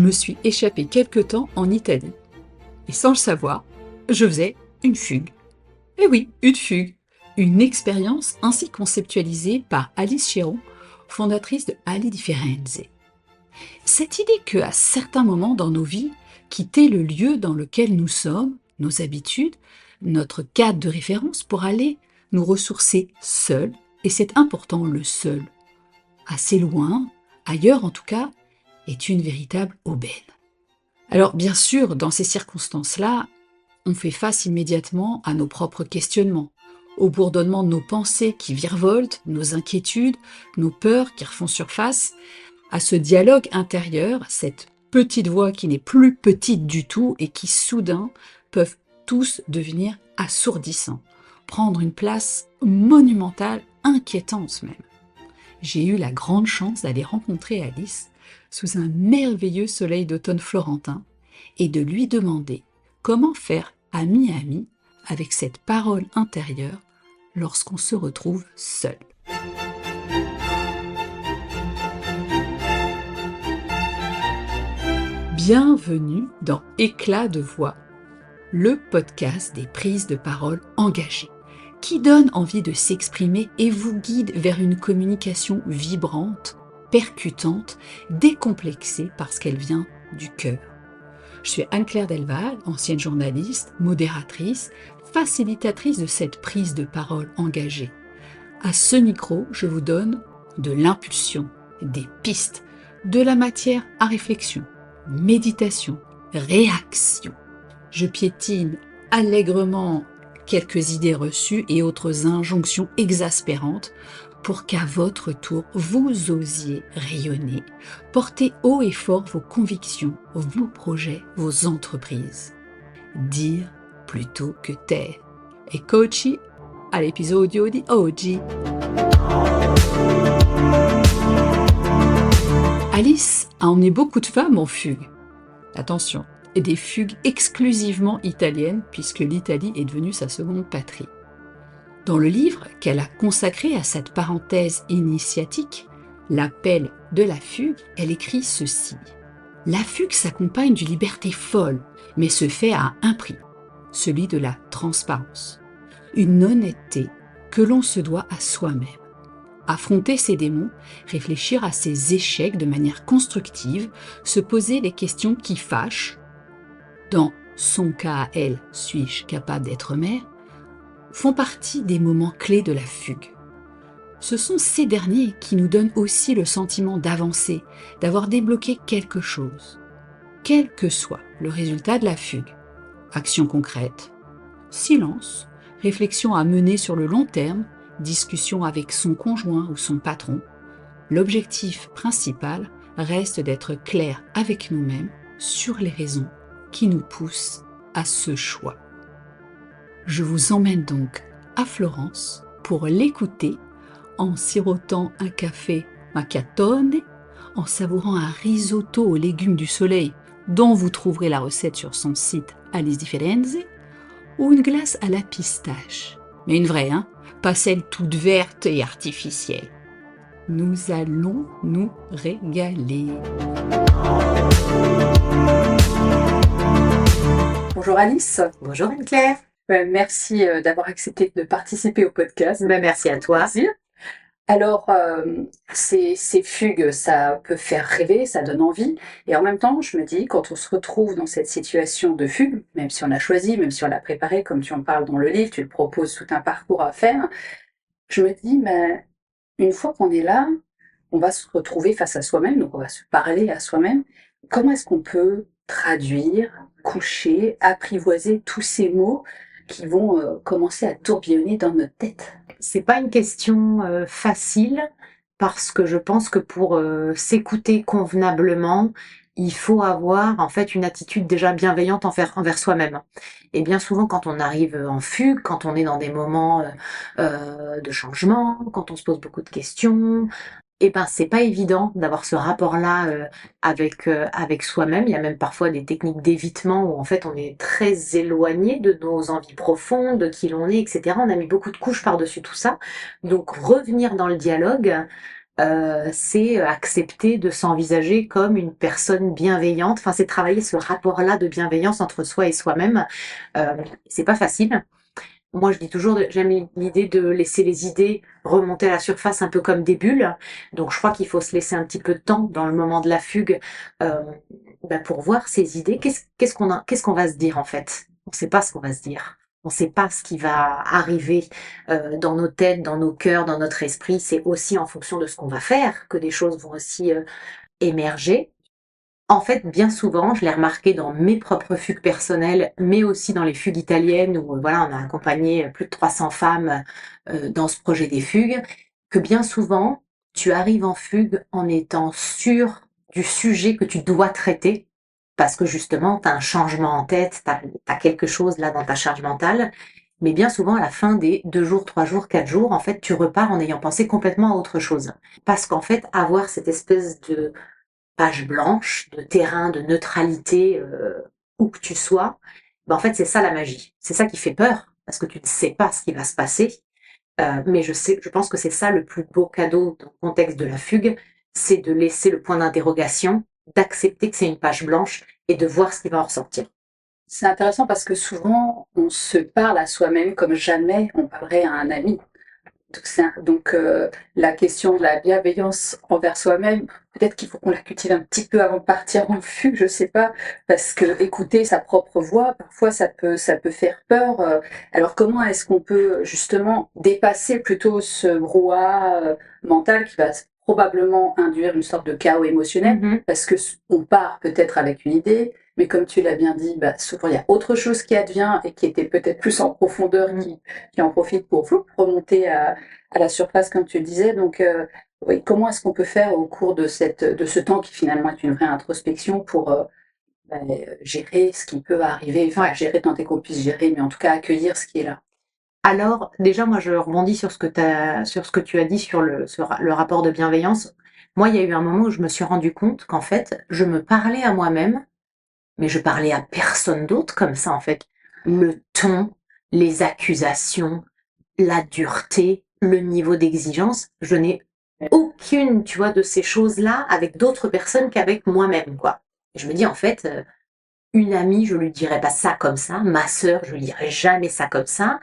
me suis échappée quelque temps en Italie. Et sans le savoir, je faisais une fugue. Eh oui, une fugue. Une expérience ainsi conceptualisée par Alice Chéron, fondatrice de Ali Differenze. Cette idée qu'à certains moments dans nos vies, quitter le lieu dans lequel nous sommes, nos habitudes, notre cadre de référence pour aller nous ressourcer seuls, et c'est important le seul, assez loin, ailleurs en tout cas, est une véritable aubaine. Alors bien sûr, dans ces circonstances-là, on fait face immédiatement à nos propres questionnements, au bourdonnement de nos pensées qui virevoltent, nos inquiétudes, nos peurs qui refont surface, à ce dialogue intérieur, cette petite voix qui n'est plus petite du tout et qui soudain peuvent tous devenir assourdissants, prendre une place monumentale, inquiétante même. J'ai eu la grande chance d'aller rencontrer Alice sous un merveilleux soleil d'automne florentin et de lui demander comment faire ami-ami avec cette parole intérieure lorsqu'on se retrouve seul. Bienvenue dans Éclat de voix, le podcast des prises de parole engagées, qui donne envie de s'exprimer et vous guide vers une communication vibrante, percutante, décomplexée parce qu'elle vient du cœur. Je suis Anne-Claire Delval, ancienne journaliste, modératrice, facilitatrice de cette prise de parole engagée. À ce micro, je vous donne de l'impulsion, des pistes, de la matière à réflexion, méditation, réaction. Je piétine allègrement quelques idées reçues et autres injonctions exaspérantes pour qu'à votre tour, vous osiez rayonner, porter haut et fort vos convictions, vos projets, vos entreprises. Dire plutôt que taire. E coach all'episodio di oggi. Alice a emmené beaucoup de femmes en fugue. Attention, et des fugues exclusivement italiennes puisque l'Italie est devenue sa seconde patrie. Dans le livre qu'elle a consacré à cette parenthèse initiatique, L'appel de la fugue, elle écrit ceci. La fugue s'accompagne d'une liberté folle, mais se fait à un prix, celui de la transparence. Une honnêteté que l'on se doit à soi-même. Affronter ses démons, réfléchir à ses échecs de manière constructive, se poser les questions qui fâchent. Dans son cas à elle, suis-je capable d'être mère, font partie des moments clés de la fugue. Ce sont ces derniers qui nous donnent aussi le sentiment d'avancer, d'avoir débloqué quelque chose, quel que soit le résultat de la fugue. Action concrète, silence, réflexion à mener sur le long terme, discussion avec son conjoint ou son patron. L'objectif principal reste d'être clair avec nous-mêmes sur les raisons qui nous poussent à ce choix. Je vous emmène donc à Florence pour l'écouter en sirotant un café macchiatone, en savourant un risotto aux légumes du soleil dont vous trouverez la recette sur son site Alice Differenze, ou une glace à la pistache. Mais une vraie, pas celle toute verte et artificielle. Nous allons nous régaler. Bonjour Alice. Bonjour Anne-Claire. Merci d'avoir accepté de participer au podcast. Merci à toi. Plaisir. Alors, ces fugues, ça peut faire rêver, ça donne envie. Et en même temps, je me dis, quand on se retrouve dans cette situation de fugue, même si on l'a choisi, même si on l'a préparé, comme tu en parles dans le livre, tu le proposes tout un parcours à faire, je me dis, une fois qu'on est là, on va se retrouver face à soi-même, donc on va se parler à soi-même. Comment est-ce qu'on peut traduire, coucher, apprivoiser tous ces mots qui vont commencer à tourbillonner dans notre tête? C'est pas une question facile parce que je pense que pour s'écouter convenablement, il faut avoir en fait une attitude déjà bienveillante envers soi-même. Et bien souvent quand on arrive en fugue, quand on est dans des moments de changement, quand on se pose beaucoup de questions, c'est pas évident d'avoir ce rapport-là avec soi-même. Il y a même parfois des techniques d'évitement où en fait on est très éloigné de nos envies profondes, de qui l'on est, etc. On a mis beaucoup de couches par-dessus tout ça. Donc revenir dans le dialogue, c'est accepter de s'envisager comme une personne bienveillante. Enfin, c'est travailler ce rapport-là de bienveillance entre soi et soi-même. C'est pas facile. Moi, je dis toujours, j'aime l'idée de laisser les idées remonter à la surface un peu comme des bulles. Donc, je crois qu'il faut se laisser un petit peu de temps dans le moment de la fugue euh, pour voir ces idées. Qu'est-ce qu'on va se dire en fait? On ne sait pas ce qu'on va se dire. On ne sait pas ce qui va arriver dans nos têtes, dans nos cœurs, dans notre esprit. C'est aussi en fonction de ce qu'on va faire que des choses vont aussi émerger. En fait, bien souvent, je l'ai remarqué dans mes propres fugues personnelles, mais aussi dans les fugues italiennes où voilà, on a accompagné plus de 300 femmes dans ce projet des fugues, que bien souvent, tu arrives en fugue en étant sûr du sujet que tu dois traiter, parce que justement, tu as un changement en tête, tu as quelque chose là dans ta charge mentale, mais bien souvent, à la fin des 2 jours, 3 jours, 4 jours, en fait, tu repars en ayant pensé complètement à autre chose. Parce qu'en fait, avoir cette espèce de page blanche, de terrain, de neutralité, où que tu sois, en fait, c'est ça la magie. C'est ça qui fait peur, parce que tu ne sais pas ce qui va se passer. Mais je pense que c'est ça le plus beau cadeau dans le contexte de la fugue, c'est de laisser le point d'interrogation, d'accepter que c'est une page blanche et de voir ce qui va en ressortir. C'est intéressant parce que souvent, on se parle à soi-même comme jamais on parlerait à un ami. Donc, la question de la bienveillance envers soi-même, peut-être qu'il faut qu'on la cultive un petit peu avant de partir en fugue, je sais pas, parce que écouter sa propre voix, parfois ça peut faire peur. Alors comment est-ce qu'on peut justement dépasser plutôt ce brouhaha mental qui va probablement induire une sorte de chaos émotionnel, parce que on part peut-être avec une idée, mais comme tu l'as bien dit, bah, souvent il y a autre chose qui advient et qui était peut-être plus en profondeur, qui en profite pour remonter à la surface, comme tu le disais. Donc, oui, comment est-ce qu'on peut faire au cours de ce temps qui finalement est une vraie introspection pour gérer ce qui peut arriver, enfin, gérer tant et qu'on puisse gérer, mais en tout cas accueillir ce qui est là. Alors, déjà, moi, je rebondis sur sur ce que tu as dit sur le rapport de bienveillance. Moi, il y a eu un moment où je me suis rendu compte qu'en fait, je me parlais à moi-même, mais je parlais à personne d'autre comme ça, en fait. Le ton, les accusations, la dureté, le niveau d'exigence, je n'ai aucune, tu vois, de ces choses-là avec d'autres personnes qu'avec moi-même, quoi. Et je me dis, en fait, une amie, je lui dirais pas ça comme ça, ma sœur, je lui dirais jamais ça comme ça.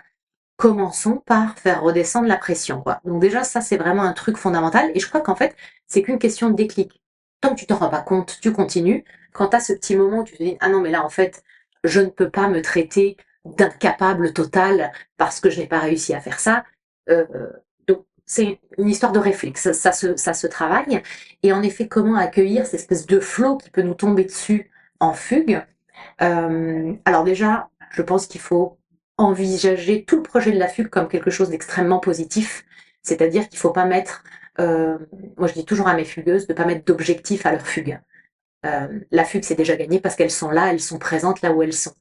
Commençons par faire redescendre la pression, quoi. Donc déjà, ça, c'est vraiment un truc fondamental. Et je crois qu'en fait, c'est qu'une question de déclic. Tant que tu t'en rends pas compte, tu continues. Quand tu as ce petit moment où tu te dis, ah non, mais là, en fait, je ne peux pas me traiter d'incapable total parce que je n'ai pas réussi à faire ça. Euh, donc, c'est une histoire de réflexe. Ça se travaille. Et en effet, comment accueillir cette espèce de flot qui peut nous tomber dessus en fugue? Alors déjà, je pense qu'il faut envisager tout le projet de la fugue comme quelque chose d'extrêmement positif. C'est-à-dire qu'il faut pas mettre, moi je dis toujours à mes fugueuses, de pas mettre d'objectif à leur fugue. La fugue, c'est déjà gagné parce qu'elles sont là, elles sont présentes là où elles sont.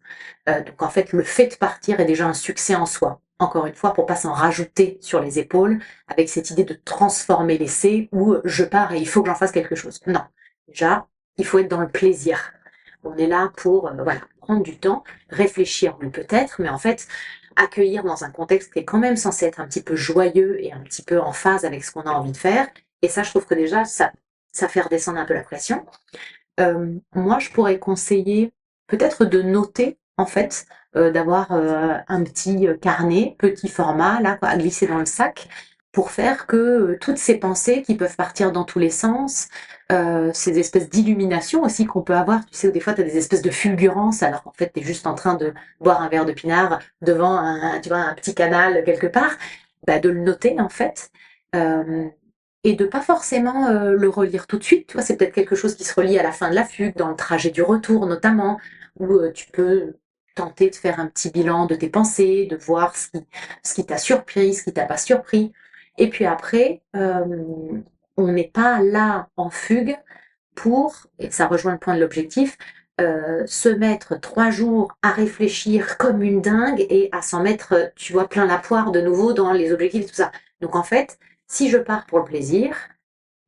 Donc en fait, le fait de partir est déjà un succès en soi. Encore une fois, pour pas s'en rajouter sur les épaules, avec cette idée de transformer l'essai où je pars et il faut que j'en fasse quelque chose. Non. Déjà, il faut être dans le plaisir. On est là pour voilà, prendre du temps, réfléchir, oui peut-être, mais en fait, accueillir dans un contexte qui est quand même censé être un petit peu joyeux et un petit peu en phase avec ce qu'on a envie de faire. Et ça, je trouve que déjà, ça fait redescendre un peu la pression. Moi, je pourrais conseiller peut-être de noter, en fait, d'avoir un petit carnet, petit format, là, quoi, à glisser dans le sac, pour faire que toutes ces pensées qui peuvent partir dans tous les sens, ces espèces d'illuminations aussi qu'on peut avoir, tu sais, où des fois tu as des espèces de fulgurances, alors qu'en fait tu es juste en train de boire un verre de pinard devant tu vois, un petit canal quelque part, bah, de le noter en fait. Euh, et de pas forcément le relire tout de suite. Tu vois, c'est peut-être quelque chose qui se relie à la fin de la fugue, dans le trajet du retour notamment, où tu peux tenter de faire un petit bilan de tes pensées, de voir ce qui t'a surpris, ce qui t'a pas surpris. Et puis après, on n'est pas là en fugue pour, et ça rejoint le point de l'objectif, se mettre 3 jours à réfléchir comme une dingue et à s'en mettre, tu vois, plein la poire de nouveau dans les objectifs et tout ça. Donc en fait, si je pars pour le plaisir,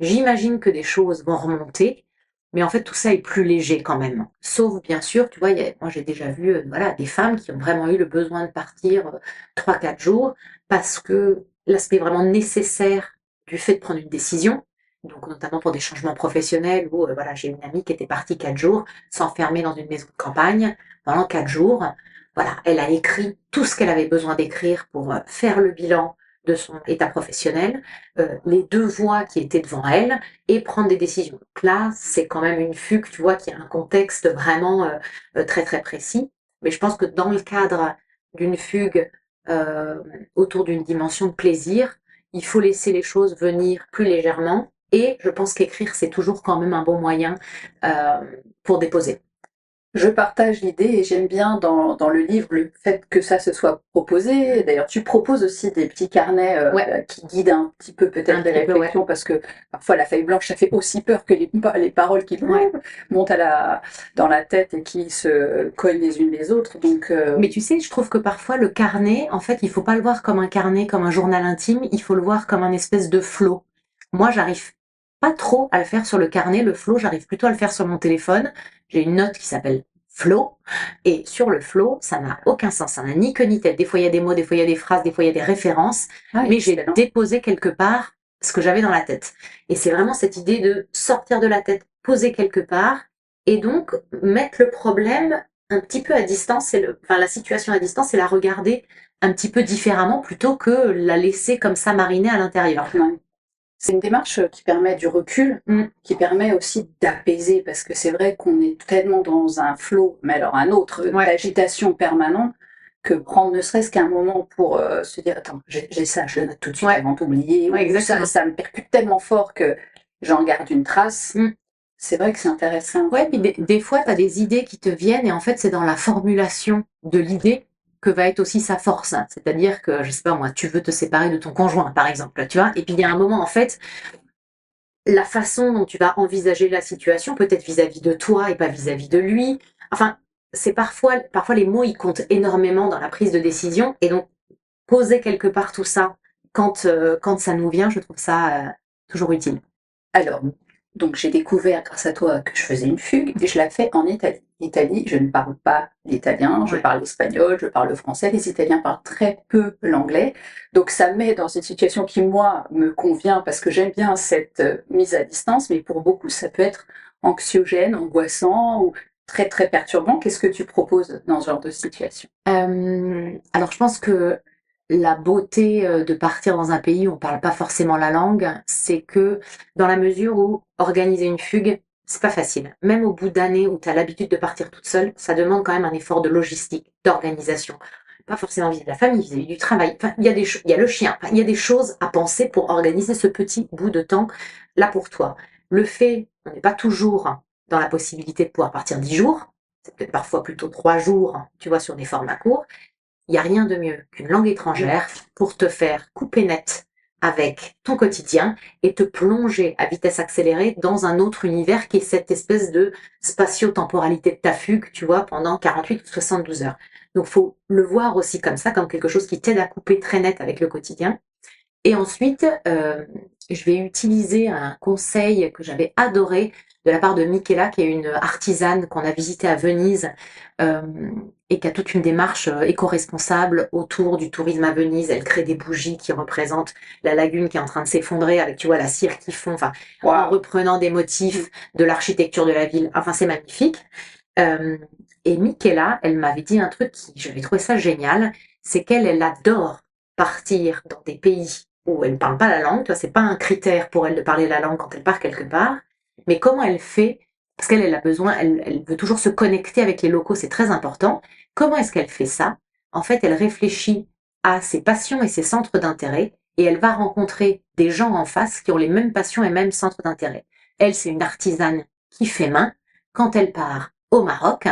j'imagine que des choses vont remonter, mais en fait tout ça est plus léger quand même. Sauf bien sûr, tu vois, moi j'ai déjà vu voilà, des femmes qui ont vraiment eu le besoin de partir 3-4 jours parce que l'aspect vraiment nécessaire du fait de prendre une décision, donc notamment pour des changements professionnels où voilà, j'ai une amie qui était partie 4 jours, s'enfermer dans une maison de campagne pendant 4 jours. Voilà, elle a écrit tout ce qu'elle avait besoin d'écrire pour faire le bilan de son état professionnel, les 2 voies qui étaient devant elle et prendre des décisions. Donc là, c'est quand même une fugue, tu vois, qui a un contexte vraiment très très précis. Mais je pense que dans le cadre d'une fugue euh, autour d'une dimension de plaisir, il faut laisser les choses venir plus légèrement. Et je pense qu'écrire, c'est toujours quand même un bon moyen euh, pour déposer. Je partage l'idée et j'aime bien dans le livre le fait que ça se soit proposé. D'ailleurs, tu proposes aussi des petits carnets Ouais, qui guident un petit peu peut-être les ouais. réflexions parce que parfois la feuille blanche, ça fait aussi peur que les paroles qui Ouais. montent dans la tête et qui se cognent les unes les autres. Donc, Mais tu sais, je trouve que parfois le carnet, en fait, il faut pas le voir comme un carnet, comme un journal intime, il faut le voir comme un espèce de flot. Moi, j'arrive pas trop à le faire sur le carnet, le flot, j'arrive plutôt à le faire sur mon téléphone. J'ai une note qui s'appelle flow, et sur le flow, ça n'a aucun sens, ça n'a ni queue ni tête. Des fois, il y a des mots, des fois, il y a des phrases, des fois, il y a des références, mais j'ai déposé quelque part ce que j'avais dans la tête. Et c'est vraiment cette idée de sortir de la tête, poser quelque part, et donc mettre le problème un petit peu à distance, la situation à distance, et la regarder un petit peu différemment plutôt que la laisser comme ça mariner à l'intérieur. Ouais. C'est une démarche qui permet du recul, qui permet aussi d'apaiser, parce que c'est vrai qu'on est tellement dans un flot, mais alors un autre, d'agitation permanente, que prendre ne serait-ce qu'un moment pour se dire, attends, j'ai ça, je le note tout de suite avant d'oublier, ça me percute tellement fort que j'en garde une trace. C'est vrai que c'est intéressant. Ouais, puis des fois, tu as des idées qui te viennent et en fait, c'est dans la formulation de l'idée que va être aussi sa force. C'est-à-dire que, je sais pas moi, tu veux te séparer de ton conjoint, par exemple, tu vois, et puis il y a un moment, en fait, la façon dont tu vas envisager la situation, peut-être vis-à-vis de toi et pas vis-à-vis de lui. Enfin, c'est parfois les mots, ils comptent énormément dans la prise de décision et donc poser quelque part tout ça quand ça nous vient, je trouve ça toujours utile. Alors, donc j'ai découvert grâce à toi que je faisais une fugue et je la fais en Italie. Italie, je ne parle pas l'italien, je parle l'espagnol, je parle le français, les Italiens parlent très peu l'anglais. Donc ça me met dans une situation qui, moi, me convient parce que j'aime bien cette mise à distance, mais pour beaucoup, ça peut être anxiogène, angoissant ou très très perturbant. Qu'est-ce que tu proposes dans ce genre de situation? Alors je pense que la beauté de partir dans un pays où on parle pas forcément la langue, c'est que dans la mesure où organiser une fugue, c'est pas facile. Même au bout d'années où tu as l'habitude de partir toute seule, ça demande quand même un effort de logistique, d'organisation. Pas forcément vis-à-vis de la famille, vis-à-vis du travail. Enfin, il y a il y a le chien. Enfin, il y a des choses à penser pour organiser ce petit bout de temps là pour toi. Le fait, on n'est pas toujours dans la possibilité de pouvoir partir 10 jours. C'est peut-être parfois plutôt 3 jours, tu vois, sur des formats courts. Il n'y a rien de mieux qu'une langue étrangère pour te faire couper net avec ton quotidien et te plonger à vitesse accélérée dans un autre univers qui est cette espèce de spatio-temporalité de ta fugue, tu vois, pendant 48 ou 72 heures. Donc, faut le voir aussi comme ça, comme quelque chose qui t'aide à couper très net avec le quotidien. Et ensuite, je vais utiliser un conseil que j'avais adoré de la part de Michela, qui est une artisane qu'on a visitée à Venise euh, et qui a toute une démarche éco-responsable autour du tourisme à Venise. Elle crée des bougies qui représentent la lagune qui est en train de s'effondrer avec, tu vois, la cire qui fond, enfin, en reprenant des motifs de l'architecture de la ville. Enfin, c'est magnifique. Euh, et Michela, elle m'avait dit un truc qui, j'avais trouvé ça génial, c'est elle adore partir dans des pays où elle ne parle pas la langue, tu vois, c'est pas un critère pour elle de parler la langue quand elle part quelque part, mais comment elle fait, parce qu'elle a besoin, elle veut toujours se connecter avec les locaux, c'est très important. Comment est-ce qu'elle fait ça? En fait, elle réfléchit à ses passions et ses centres d'intérêt, et elle va rencontrer des gens en face qui ont les mêmes passions et mêmes centres d'intérêt. Elle, c'est une artisane qui fait main. Quand elle part au Maroc,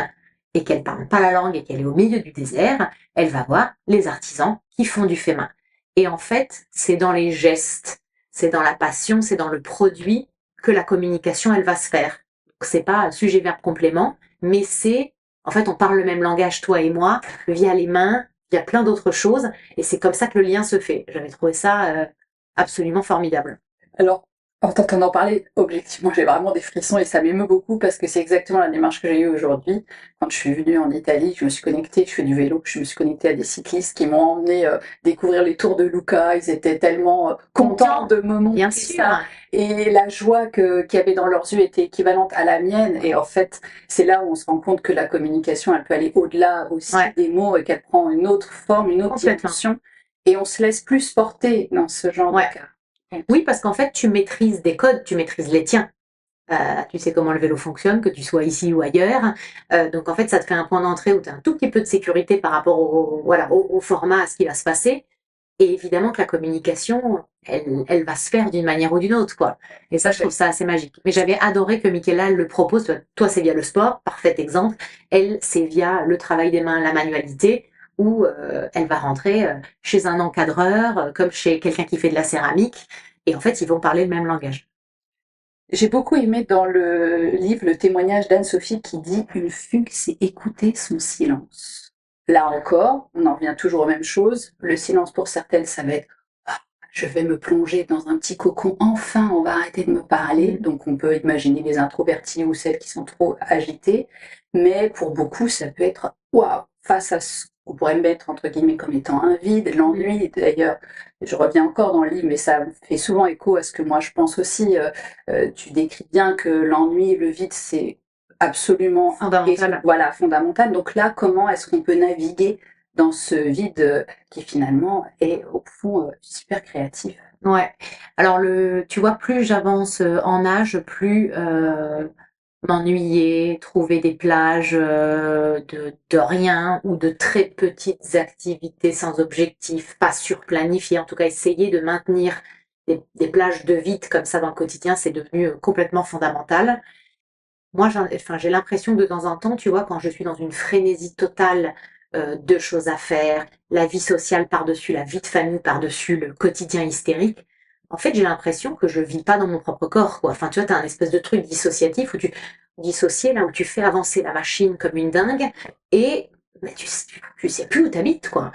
et qu'elle parle pas la langue et qu'elle est au milieu du désert, elle va voir les artisans qui font du fait main. Et en fait, c'est dans les gestes, c'est dans la passion, c'est dans le produit que la communication, elle va se faire. Donc, c'est pas sujet, verbe, complément, mais c'est, en fait, on parle le même langage, toi et moi, via les mains, il y a plein d'autres choses, et c'est comme ça que le lien se fait. J'avais trouvé ça absolument formidable. Alors, En t'entendant parler, objectivement, j'ai vraiment des frissons et ça m'émeut beaucoup parce que c'est exactement la démarche que j'ai eue aujourd'hui. Quand je suis venue en Italie, je me suis connectée, je fais du vélo, je me suis connectée à des cyclistes qui m'ont emmené découvrir les tours de Luca. Ils étaient tellement contents de me Bien montrer sûr. ça. Et la joie qu'il y avait dans leurs yeux était équivalente à la mienne. Et en fait, c'est là où on se rend compte que la communication, elle peut aller au-delà aussi Ouais, des mots et qu'elle prend une autre forme, une autre complètement. dimension. Et on se laisse plus porter dans ce genre Ouais. de cas. Oui, parce qu'en fait, tu maîtrises des codes, tu maîtrises les tiens. Tu sais comment le vélo fonctionne, que tu sois ici ou ailleurs. Donc en fait, ça te fait un point d'entrée où tu as un tout petit peu de sécurité par rapport voilà, au format, à ce qui va se passer. Et évidemment que la communication, elle va se faire d'une manière ou d'une autre, quoi. Et ça, je trouve ça assez magique. Mais j'avais adoré que Michaela le propose. Toi, c'est via le sport, parfait exemple. Elle, c'est via le travail des mains, la manualité, où elle va rentrer chez un encadreur, comme chez quelqu'un qui fait de la céramique. Et en fait, ils vont parler le même langage. J'ai beaucoup aimé dans le livre le témoignage d'Anne-Sophie qui dit une fugue, c'est écouter son silence. Là encore, on en revient toujours aux mêmes choses. Le silence pour certaines, ça va être ah, je vais me plonger dans un petit cocon, enfin on va arrêter de me parler. Donc on peut imaginer les introvertis ou celles qui sont trop agitées. Mais pour beaucoup, ça peut être waouh, face à ce qu'on pourrait mettre entre guillemets comme étant un vide, l'ennui. D'ailleurs, je reviens encore dans le livre, mais ça fait souvent écho à ce que moi je pense aussi. Tu décris bien que l'ennui, le vide, c'est absolument Fondamental. voilà, fondamental. Donc là, comment est-ce qu'on peut naviguer dans ce vide qui finalement est au fond super créatif? Ouais. Alors tu vois, plus j'avance en âge, plus m'ennuyer, trouver des plages de rien ou de très petites activités sans objectif, pas surplanifiées. En tout cas, essayer de maintenir des plages de vide comme ça dans le quotidien, c'est devenu complètement fondamental. Moi, enfin, j'ai l'impression que de temps en temps, tu vois, quand je suis dans une frénésie totale de choses à faire, la vie sociale par-dessus, la vie de famille par-dessus, le quotidien hystérique, en fait, j'ai l'impression que je vis pas dans mon propre corps, quoi. Enfin, tu vois, t'as un espèce de truc dissociatif où dissocié, là où tu fais avancer la machine comme une dingue et mais tu sais plus où t'habites, quoi.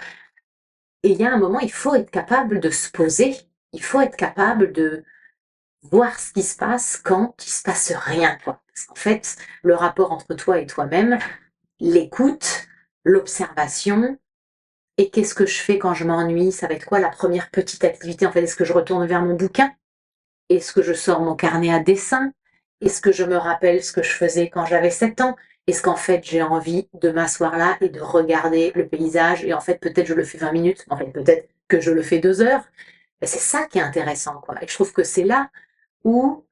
Et il y a un moment, il faut être capable de se poser, il faut être capable de voir ce qui se passe quand il se passe rien, quoi. Parce qu'en fait, le rapport entre toi et toi-même, l'écoute, l'observation, et qu'est-ce que je fais quand je m'ennuie? Ça va être quoi la première petite activité? En fait, est-ce que je retourne vers mon bouquin? Est-ce que je sors mon carnet à dessin? Est-ce que je me rappelle ce que je faisais quand j'avais 7 ans? Est-ce qu'en fait, j'ai envie de m'asseoir là et de regarder le paysage? Et en fait, peut-être je le fais 20 minutes. En fait, peut-être que je le fais 2 heures. Ben, c'est ça qui est intéressant, quoi. Et je trouve que c'est là où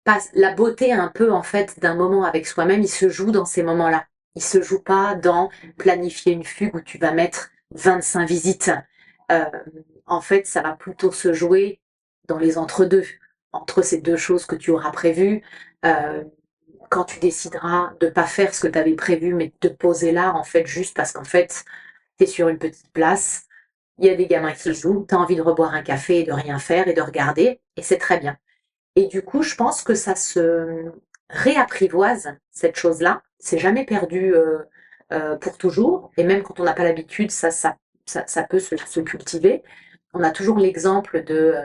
passe la beauté un peu en fait d'un moment avec soi-même, il se joue dans ces moments-là. Il se joue pas dans planifier une fugue où tu vas mettre 25 visites. Euh, En fait, ça va plutôt se jouer dans les entre-deux, entre ces deux choses que tu auras prévues. Euh, Quand tu décideras de pas faire ce que tu avais prévu, mais de te poser là, en fait, juste parce qu'en fait, tu es sur une petite place, il y a des gamins qui jouent, tu as envie de reboire un café et de rien faire et de regarder, et c'est très bien. Et du coup, je pense que ça se réapprivoise, cette chose-là. C'est jamais perdu pour toujours. Et même quand on n'a pas l'habitude, ça peut se cultiver. On a toujours l'exemple de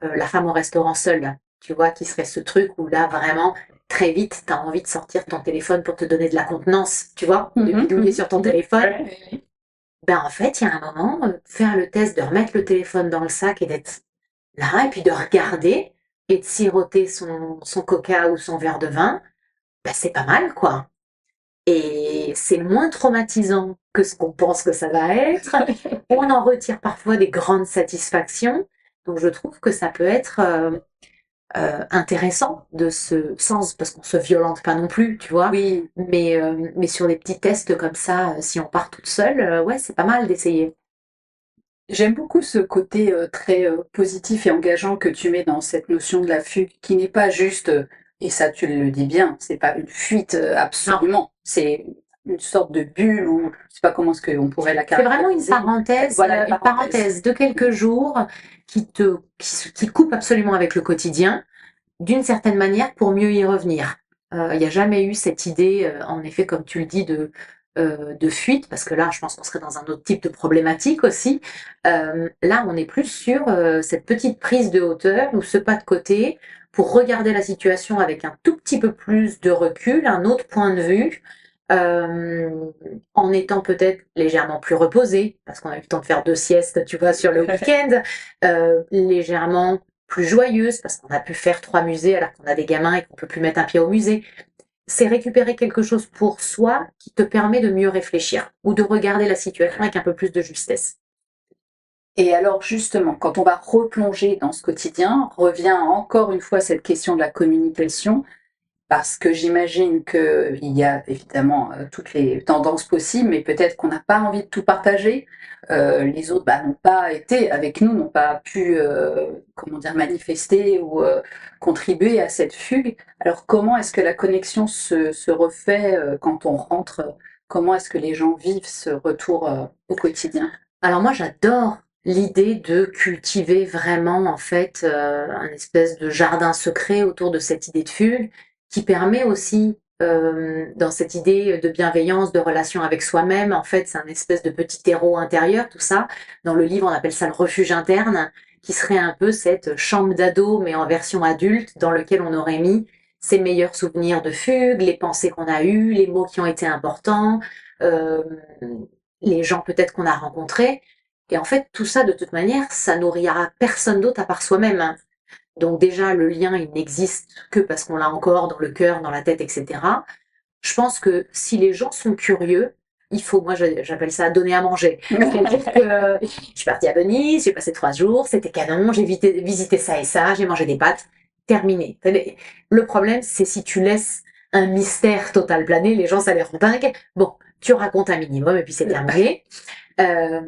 la femme au restaurant seule, tu vois, qui serait ce truc où là, vraiment, très vite, tu as envie de sortir ton téléphone pour te donner de la contenance, tu vois, de bidouiller sur ton téléphone. Ben, en fait, il y a un moment, faire le test de remettre le téléphone dans le sac et d'être là, et puis de regarder et de siroter son coca ou son verre de vin, ben c'est pas mal, quoi. Et c'est moins traumatisant que ce qu'on pense que ça va être. On en retire parfois des grandes satisfactions. Donc je trouve que ça peut être intéressant de ce sens, parce qu'on se violente pas non plus, tu vois. Oui, Mais sur des petits tests comme ça, si on part toute seule, ouais, c'est pas mal d'essayer. j'aime beaucoup ce côté très positif et engageant que tu mets dans cette notion de la fugue, qui n'est pas juste, et ça tu le dis bien, c'est pas une fuite Non, absolument, c'est une sorte de bulle ou je sais pas comment est-ce qu'on pourrait la c'est vraiment caractériser. Voilà, une une parenthèse. parenthèse de quelques jours qui coupe absolument avec le quotidien, d'une certaine manière, pour mieux y revenir. Il n'y a jamais eu cette idée, en effet, comme tu le dis, de fuite, parce que là, je pense qu'on serait dans un autre type de problématique aussi. Là, on est plus sur cette petite prise de hauteur ou ce pas de côté pour regarder la situation avec un tout petit peu plus de recul, un autre point de vue, en étant peut-être légèrement plus reposé, parce qu'on a eu le temps de faire 2 siestes, tu vois, sur le week-end, légèrement plus joyeuse, parce qu'on a pu faire 3 musées alors qu'on a des gamins et qu'on peut plus mettre un pied au musée. C'est récupérer quelque chose pour soi qui te permet de mieux réfléchir ou de regarder la situation avec un peu plus de justesse. Et alors justement, quand on va replonger dans ce quotidien, revient encore une fois cette question de la communication, parce que j'imagine qu'il y a évidemment toutes les tendances possibles, mais peut-être qu'on n'a pas envie de tout partager. Les autres n'ont pas été avec nous, n'ont pas pu manifester ou contribuer à cette fugue. Alors comment est-ce que la connexion se refait quand on rentre? Comment est-ce que les gens vivent ce retour au quotidien? Alors moi, j'adore l'idée de cultiver vraiment en fait un espèce de jardin secret autour de cette idée de fugue qui permet aussi dans cette idée de bienveillance, de relation avec soi-même, en fait c'est un espèce de petit terreau intérieur, tout ça. Dans le livre on appelle ça le refuge interne, qui serait un peu cette chambre d'ado mais en version adulte, dans lequel on aurait mis ses meilleurs souvenirs de fugue, les pensées qu'on a eues, les mots qui ont été importants, euh, les gens peut-être qu'on a rencontrés. Et en fait, tout ça, de toute manière, ça nourrira personne d'autre à part soi-même, hein. Donc déjà, le lien, il n'existe que parce qu'on l'a encore dans le cœur, dans la tête, etc. Je pense que si les gens sont curieux, il faut, moi j'appelle ça donner à manger. C'est-à-dire que je suis partie à Venise, j'ai passé 3 jours, c'était canon, j'ai visité ça et ça, j'ai mangé des pâtes, terminé. Le problème, c'est si tu laisses un mystère total planer, les gens, ça les rend dingues. Bon, tu racontes un minimum et puis c'est terminé. Euh,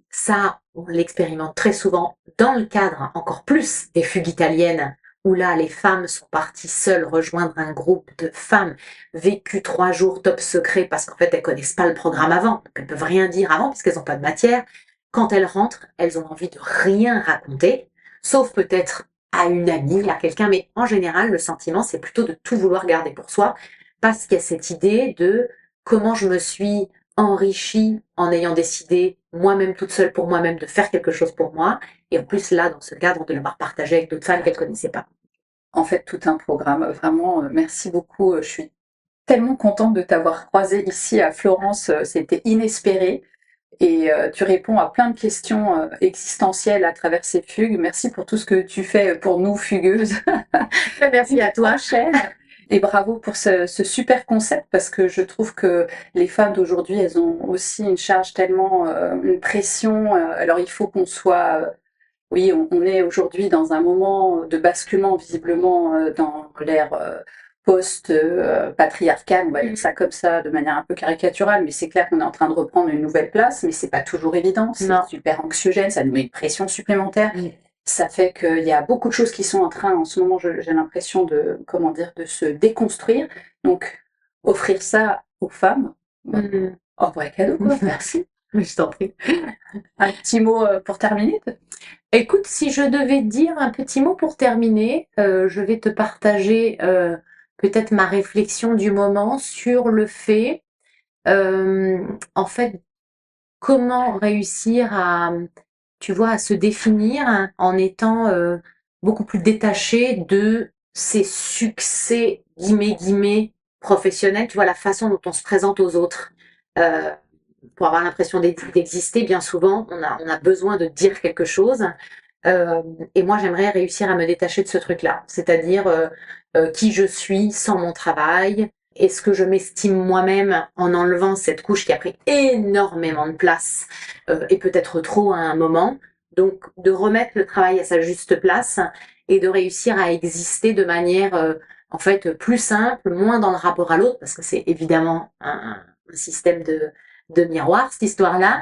Ça, on l'expérimente très souvent dans le cadre encore plus des fugues italiennes, où là, les femmes sont parties seules rejoindre un groupe de femmes vécues 3 jours top secret parce qu'en fait, elles connaissent pas le programme avant, donc elles peuvent rien dire avant parce qu'elles n'ont pas de matière. Quand elles rentrent, elles ont envie de rien raconter, sauf peut-être à une amie, à quelqu'un, mais en général, le sentiment, c'est plutôt de tout vouloir garder pour soi, parce qu'il y a cette idée de comment je me suis enrichie en ayant décidé moi-même toute seule pour moi-même de faire quelque chose pour moi, et en plus là, dans ce cadre, de l'avoir partagé avec d'autres femmes qu'elle ne connaissait pas. En fait, tout un programme. Vraiment, merci beaucoup. Je suis tellement contente de t'avoir croisée ici à Florence. C'était inespéré. Et tu réponds à plein de questions existentielles à travers ces fugues. Merci pour tout ce que tu fais pour nous, fugueuses. Merci à toi. Et bravo pour ce super concept, parce que je trouve que les femmes d'aujourd'hui, elles ont aussi une charge tellement, une pression. Alors il faut qu'on soit... oui, on est aujourd'hui dans un moment de basculement, visiblement, dans l'ère post-patriarcale, on va dire ça comme ça, de manière un peu caricaturale, mais c'est clair qu'on est en train de reprendre une nouvelle place, mais c'est pas toujours évident, c'est super anxiogène, ça nous met une pression supplémentaire. Ça fait qu'il y a beaucoup de choses qui sont en train, en ce moment, j'ai l'impression de, de se déconstruire. Donc, offrir ça aux femmes, vrai cadeau, quoi. Merci. Je t'en prie. Un petit mot pour terminer? Écoute, si je devais dire un petit mot pour terminer, je vais te partager peut-être ma réflexion du moment sur le fait, en fait, comment réussir à, tu vois, à se définir en étant beaucoup plus détaché de ces succès, guillemets, professionnels, tu vois, la façon dont on se présente aux autres. Pour avoir l'impression d'exister, bien souvent, on a besoin de dire quelque chose. Et moi, j'aimerais réussir à me détacher de ce truc-là, c'est-à-dire qui je suis sans mon travail. Est-ce que je m'estime moi-même en enlevant cette couche qui a pris énormément de place et peut-être trop à un moment. Donc, de remettre le travail à sa juste place et de réussir à exister de manière en fait plus simple, moins dans le rapport à l'autre, parce que c'est évidemment un système de miroir, cette histoire-là,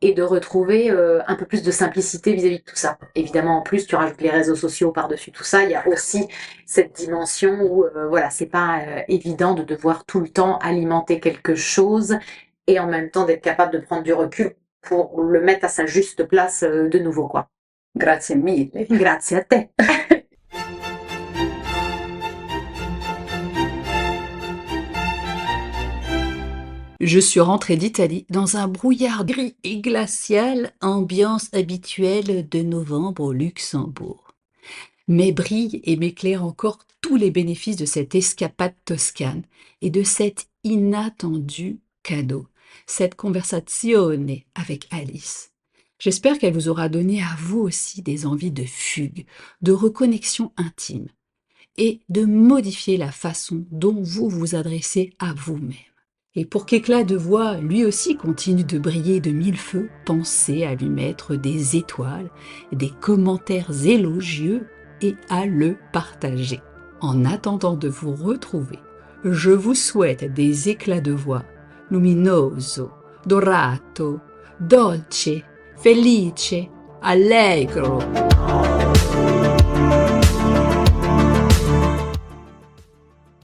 et de retrouver un peu plus de simplicité vis-à-vis de tout ça. Évidemment, en plus, tu rajoutes les réseaux sociaux par-dessus tout ça, il y a aussi cette dimension où, voilà, c'est pas évident de devoir tout le temps alimenter quelque chose et en même temps d'être capable de prendre du recul pour le mettre à sa juste place de nouveau, quoi. Grazie mille. Grazie a te. Je suis rentrée d'Italie dans un brouillard gris et glacial, ambiance habituelle de novembre au Luxembourg. Mais brillent et m'éclairent encore tous les bénéfices de cette escapade toscane et de cet inattendu cadeau, cette conversazione avec Alice. J'espère qu'elle vous aura donné à vous aussi des envies de fugue, de reconnexion intime et de modifier la façon dont vous vous adressez à vous-même. Et pour qu'Éclat de voix lui aussi continue de briller de mille feux, pensez à lui mettre des étoiles, des commentaires élogieux et à le partager. En attendant de vous retrouver, je vous souhaite des éclats de voix luminoso, dorato, dolce, felice, allegro.